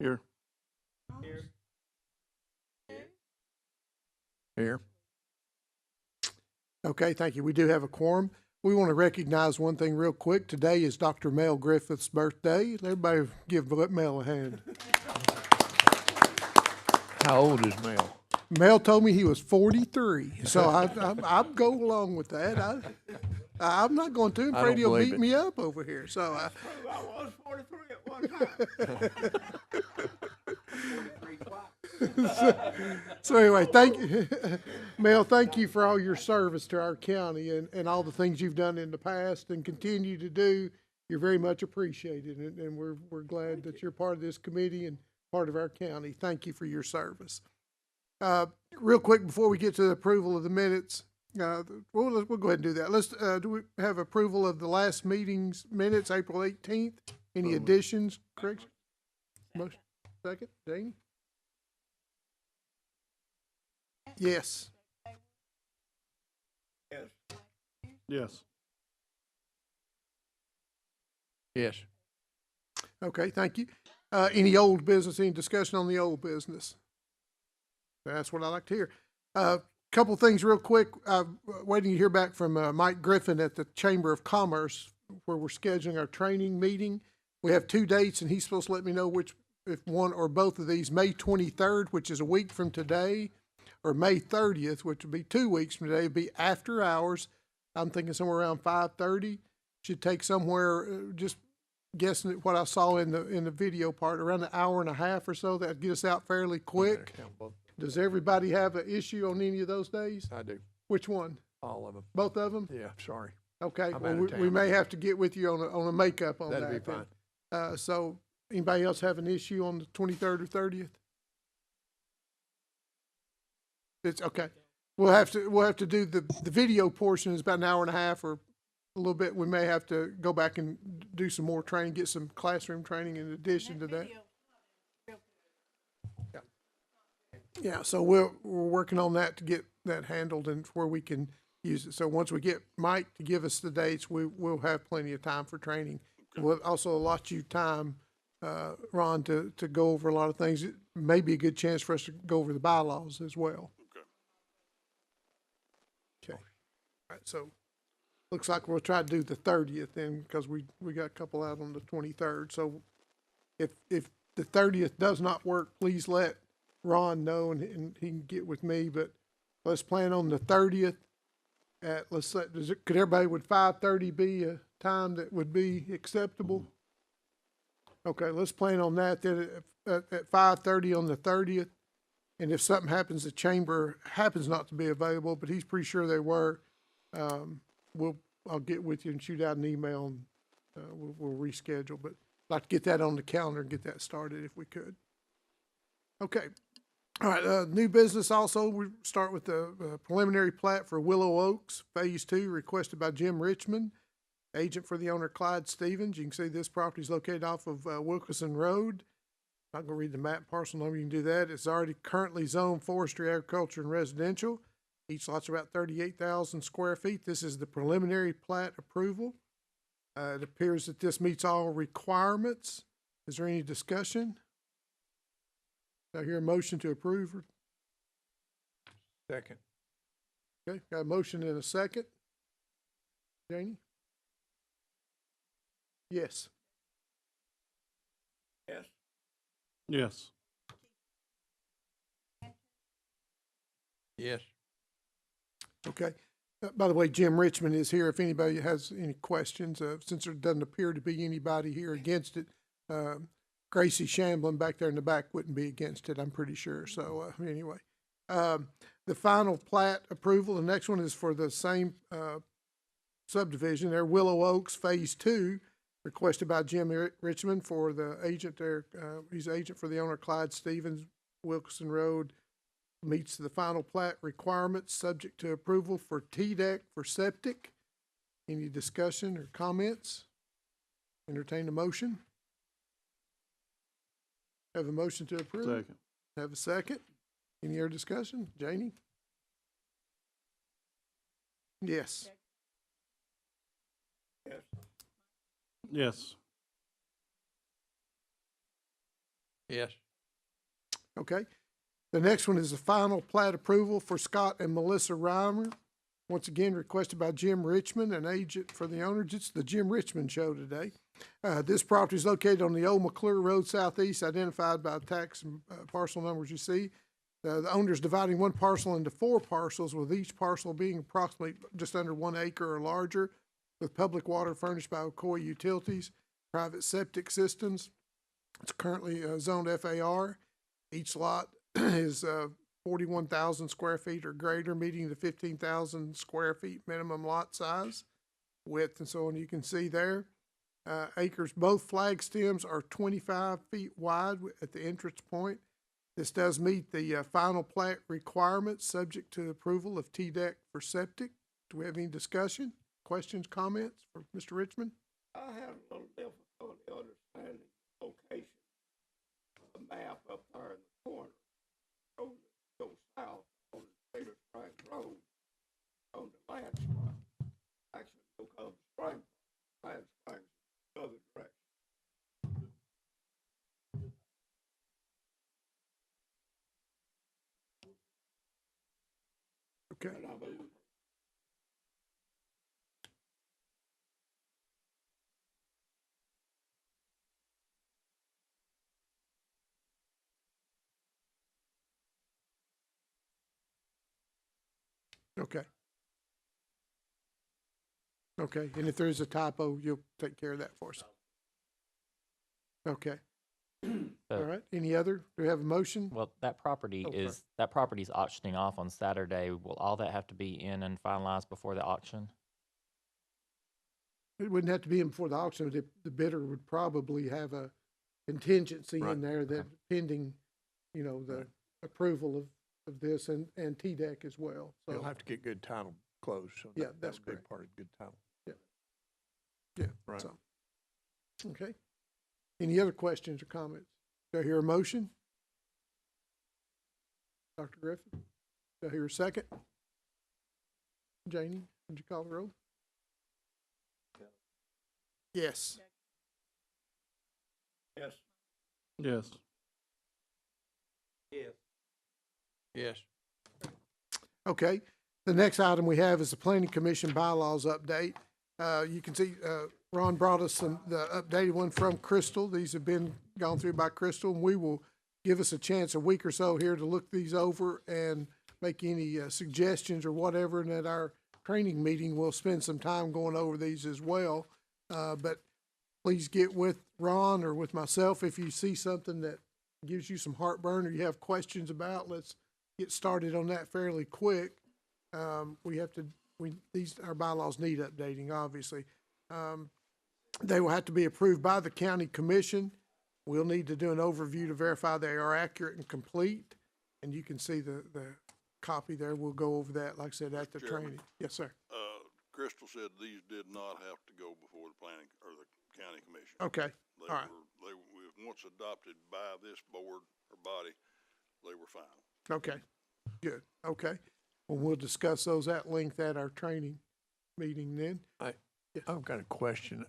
Here. Here. Okay, thank you. We do have a quorum. We want to recognize one thing real quick. Today is Dr. Mel Griffith's birthday. Everybody give Mel a hand. How old is Mel? Mel told me he was 43, so I'll go along with that. I'm not going to. I'm I afraid don't he'll believe beat it. me up over here. So I was 43 at one time. So anyway, thank you, Mel. Thank you for all your service to our county and all the things you've done in the past and continue to do. You're very much appreciated, and we're glad that you're part of this committee and part of our county. Thank you for your service. Real quick before we get to the approval of the minutes, we'll go ahead and do that. Let's do we have approval of the last meeting's minutes, April 18th? Any additions, corrections? Motion second, Janie? Yes. Yes. Yes. Yes. Okay, thank you. Any old business, any discussion on the old business? That's what I like to hear. Couple things real quick. Waiting to hear back from Mike Griffin at the Chamber of Commerce where we're scheduling our training meeting. We have 2 dates and he's supposed to let me know which, if one or both of these, May 23rd, which is a week from today, or May 30th, which would be 2 weeks from today, would be after hours. I'm thinking somewhere around 5:30. Should take somewhere, just guessing at what I saw in the video part, around an hour and a half or so. That'd get us out fairly quick. Does everybody have an issue on any of those days? I do. Which one? All of them. Both of them? Yeah, sorry. Okay, I'm well, out of we town. may have to get with you on a makeup on that. That'd be then. fine. So anybody else have an issue on the 23rd or 30th? It's okay. We'll have to do the video portion is about an hour and a half or a little bit. We may have to go back and do some more training, get some classroom training in addition to that. Yeah, so we're working on that to get that handled and where we can use it. So once we get Mike to give us the dates, we'll have plenty of time for training. We'll also allot you time, Ron, to go over a lot of things. It may be a good chance for us to go over the bylaws as well. Okay. All right, so looks like we'll try to do the 30th then because we got a couple out on the 23rd. So if the 30th does not work, please let Ron know and he can get with me, but let's plan on the 30th at, let's say, could everybody, would 5:30 be a time that would be acceptable? Okay, let's plan on that then at 5:30 on the 30th. And if something happens, the chamber happens not to be available, but he's pretty sure they were, I'll get with you and shoot out an email and we'll reschedule, but I'd like to get that on the calendar and get that started if we could. Okay. All right, new business also, we start with the preliminary plat for Willow Oaks, Phase 2, requested by Jim Richmond, agent for the owner Clyde Stevens. You can see this property is located off of Wilkerson Road. I'm going to read the map parcel number, you can do that. It's already currently zoned forestry, agriculture, and residential. Each lot's about 38,000 square feet. This is the preliminary plat approval. It appears that this meets all requirements. Is there any discussion? Do I hear a motion to approve? Second. Okay, got a motion and a second. Janie? Yes. Yes. Yes. Yes. Okay. By the way, Jim Richmond is here if anybody has any questions. Since there doesn't appear to be anybody here against it, Gracie Shamblin back there in the back wouldn't be against it, I'm pretty sure. So anyway, the final plat approval, the next one is for the same subdivision there, Willow Oaks Phase 2, requested by Jim Richmond for the agent there. He's agent for the owner Clyde Stevens, Wilkerson Road. Meets the final plat requirements, subject to approval for TDEC for septic. Any discussion or comments? Entertain a motion. Have a motion to approve? Second. Have a second? Any other discussion? Janie? Yes. Yes. Yes. Yes. Okay. The next one is the final plat approval for Scott and Melissa Reimer. Once again, requested by Jim Richmond, an agent for the owners. It's the Jim Richmond Show today. This property is located on the old McClure Road Southeast, identified by tax and parcel numbers you see. The owner's dividing one parcel into 4 parcels, with each parcel being approximately just under 1 acre or larger, with public water furnished by Ocoee Utilities, private septic systems. It's currently zoned FAR. Each lot is 41,000 square feet or greater, meeting the 15,000 square feet minimum lot size, width, and so on. You can see there. Acres, both flag stems are 25 feet wide at the entrance point. This does meet the final plat requirements, subject to approval of TDEC for septic. Do we have any discussion, questions, comments for Mr. Richmond? I have a little difficulty understanding the location of the map up there in the corner. Road that goes south on the Cedar Springs Road, on the land spring. Actually, look up spring, land springs, the other direction. Okay. And I mean, Okay. Okay, and if there is a typo, you'll take care of that for us. Okay. All right, any other? Do we have a motion? Well, that property Oh, sorry. that property's auctioning off on Saturday. Will all that have to be in and finalized before the auction? It wouldn't have to be in before the auction, but the bidder would probably have a contingency Right. in there that pending, you know, the approval of this and TDEC as well, You'll so, have to get good title closed, so Yeah, that's that's a big correct. part of good title. yeah, Right. so. Okay. Any other questions or comments? Do I hear a motion? Dr. Griffin? Do I hear a second? Janie, would you call the roll? Yes. yes. Yes. Yes. Yes. Okay, the next item we have is the planning commission bylaws update. You can see, Ron brought us the updated one from Crystal. These have been gone through by Crystal, and we will give us a chance a week or so here to look these over and make any suggestions or whatever, and at our training meeting, we'll spend some time going over these as well. But please get with Ron or with myself if you see something that gives you some heartburn or you have questions about. Let's get started on that fairly quick. Our bylaws need updating, obviously. They will have to be approved by the county commission. We'll need to do an overview to verify they are accurate and complete. And you can see the copy there. We'll go over that, like I said, at the Chairman. training. Yes, sir. Crystal said these did not have to go before the planning or the county commission. Okay, They all right. were once adopted by this board or body, they were final. Okay, good, okay. Well, we'll discuss those at length at our training meeting then. I've got a question.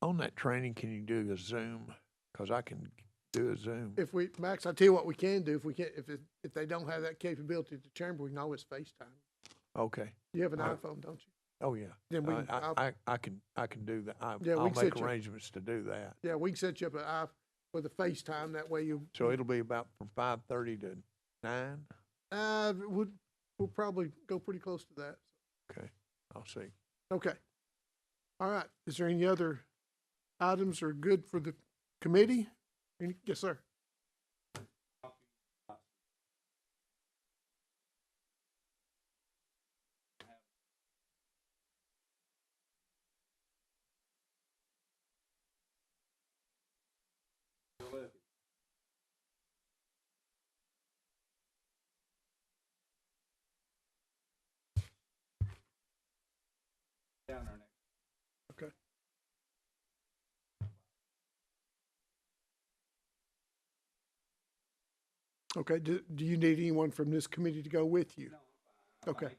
On that training, can you do a Zoom? Cause I can do a Zoom. If Max, I'll tell you what we can do, if they don't have that capability at the chamber, we can always FaceTime. Okay. You have an All right. iPhone, don't you? Oh, yeah. Then we, I can do that. Yeah, we I'll can make set you- arrangements to do that. yeah, we can set you up with a FaceTime, that way you. So it'll be about from 5:30 to 9? We'll probably go pretty close to that. Okay, I'll see. Okay. All right. Is there any other items are good for the committee? Yes, sir. Okay. Okay, do you need anyone from this committee to go with you? Okay.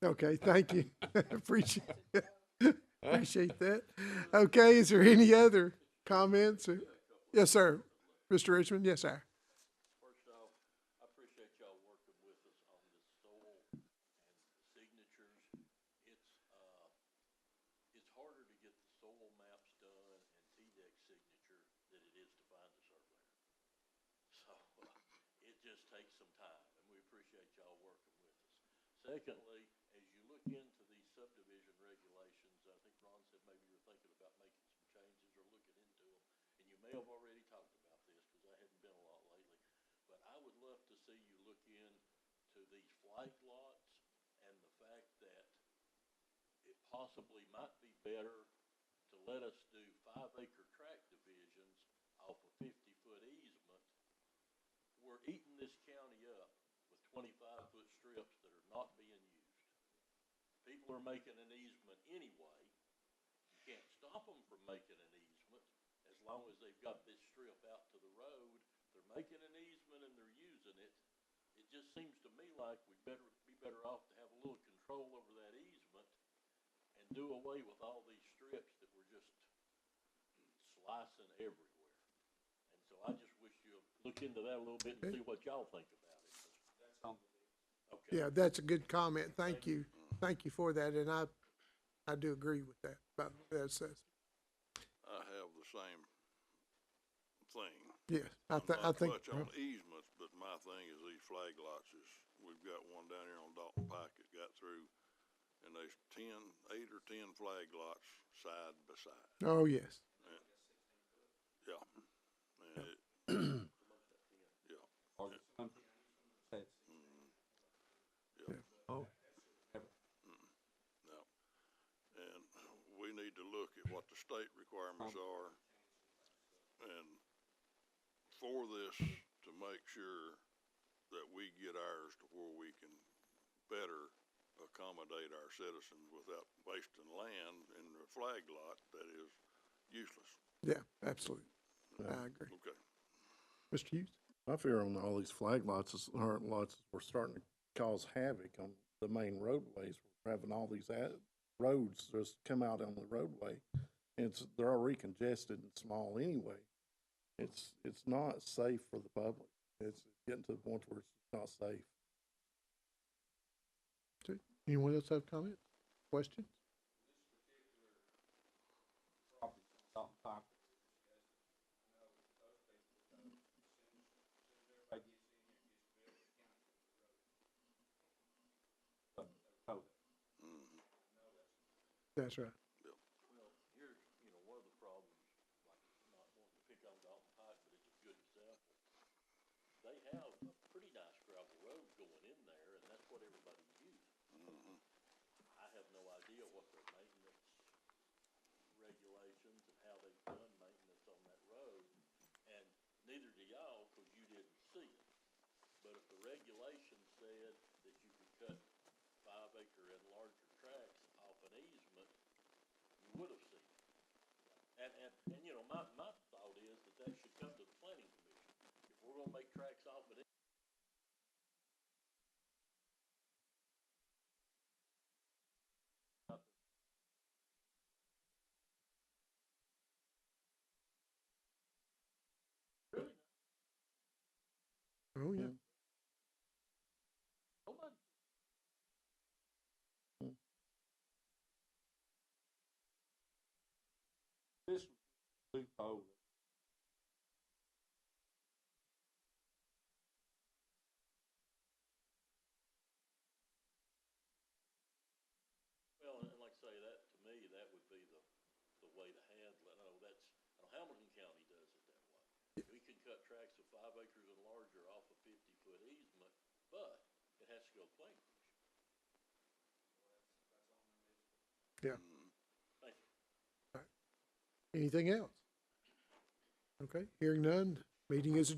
Okay, thank you. Appreciate that. Okay, is there any other comments? Yes, sir. Mr. Richmond, yes, sir. First off, I appreciate y'all working with us on this soil and signatures. It's harder to get the soil maps done and TDEC signature than it is to find a surveyor. So, it just takes some time, and we appreciate y'all working with us. Secondly, as you look into these subdivision regulations, I think Ron said maybe you're thinking about making some changes or looking into them, and you may have already talked about this, because I hadn't been a lot lately, but I would love to see you look into these flag lots and the fact that it possibly might be better to let us do 5-acre tract divisions off a 50-foot easement. We're eating this county up with 25-foot strips that are not being used. People are making an easement anyway. You can't stop them from making an easement as long as they've got this strip out to the road. They're making an easement and they're using it. It just seems to me like we'd be better off to have a little control over that easement and do away with all these strips that we're just slicing everywhere. And so I just wish you'd look into that a little bit and see what y'all think about it. Okay. Yeah, that's a good comment. Thank you. Thank you for that, and I do agree with that, about that assessment. I have the same thing. Yes, I Not think, much on easements, but my thing is these flag lots is, we've got one down here on Dalton Pike that got through, and there's 8 or 10 flag lots side by side. oh, yes. Yeah. And it, yeah. Oh, No. And we need to look at what the state requirements are. And for this, to make sure that we get ours to where we can better accommodate our citizens without wasting land in the flag lot that is useless. Yeah, absolutely. I agree. Okay. Mr. Hughes? My fear on all these flag lots is, we're starting to cause havoc on the main roadways. We're having all these roads just come out on the roadway. They're already congested and small anyway. It's not safe for the public. It's getting to the point where it's not safe. Okay. Anyone else have comments, questions? That's right. Well, here's, one of the problems, like, not wanting to pick on Dalton Pike, but it's a good example. They have a pretty nice gravel road going in there, and that's what everybody's using. I have no idea what their maintenance regulations and how they've done maintenance on that road, and neither do y'all, because you didn't see it. But if the regulation said that you could cut 5-acre and larger tracts off an easement, you would have seen it. And my thought is that should come to the planning commission. If we're gonna make tracks off an really Oh, yeah. nobody. This loophole. Well, and like I say, that, to me, that would be the way to handle it. Hamilton County does it that way. We can cut tracts of 5 acres and larger off a 50-foot easement, but it has to go to planning commission. Yeah. Thank you. Anything else? Okay, hearing none, meeting is adjourned.